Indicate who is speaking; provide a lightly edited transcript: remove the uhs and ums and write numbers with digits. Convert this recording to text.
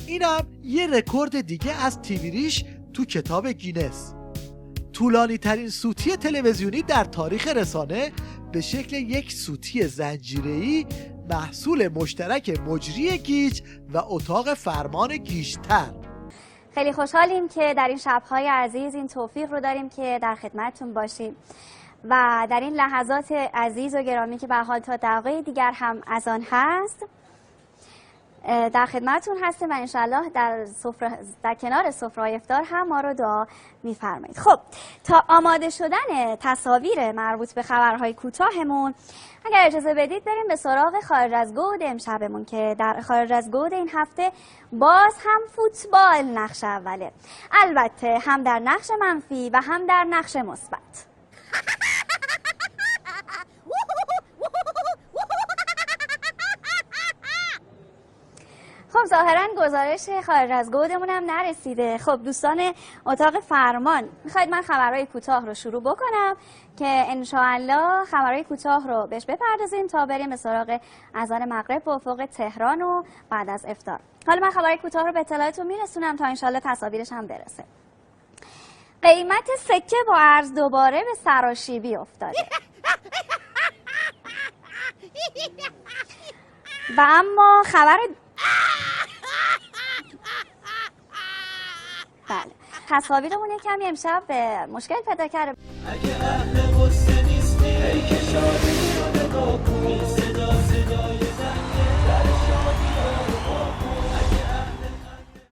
Speaker 1: اینم یه رکورد دیگه از تیوی ریش تو کتاب گینس. طولانی ترین سوتی تلویزیونی در تاریخ رسانه به شکل یک سوتی زنجیره‌ای محصول مشترک مجری گیج و اتاق فرمان گیج‌تر.
Speaker 2: خیلی خوشحالیم که در این شب‌های عزیز این توفیق رو داریم که در خدمتتون باشیم و در این لحظات عزیز و گرامی که به حال تا دقایق دیگر هم از آن هست در خدمتتون هستیم و انشالله در کنار سفره افطار هم ما رو دعا می‌فرمایید. خب تا آماده شدن تصاویر مربوط به خبرهای کوتاهمون اگر اجازه بدید بریم به سراغ خارج از گود امشبمون که در خارج از گود این هفته باز هم فوتبال نقش اوله، البته هم در نقش منفی و هم در نقش مثبت. خب ظاهرا گزارش خارج از گودمون هم نرسیده. خب دوستان اتاق فرمان، میخواید من خبرهای کوتاه رو شروع بکنم که انشاءالله خبرهای کوتاه رو بهش بپردازیم تا بریم به سراغ اذان مغرب به افق تهران و بعد از افطار. حالا من خبرهای کوتاه رو به اطلاعتون میرسونم تا انشاءالله تصاویرش هم برسه. قیمت سکه با ارز دوباره به سراشیبی افتاده. و اما خبر بله تصاویرمون کمی امشب به مشکل پیدا کرده.
Speaker 3: اگه اهل قصه نیستی ای که شادی رو نگاه کن، صدا صدای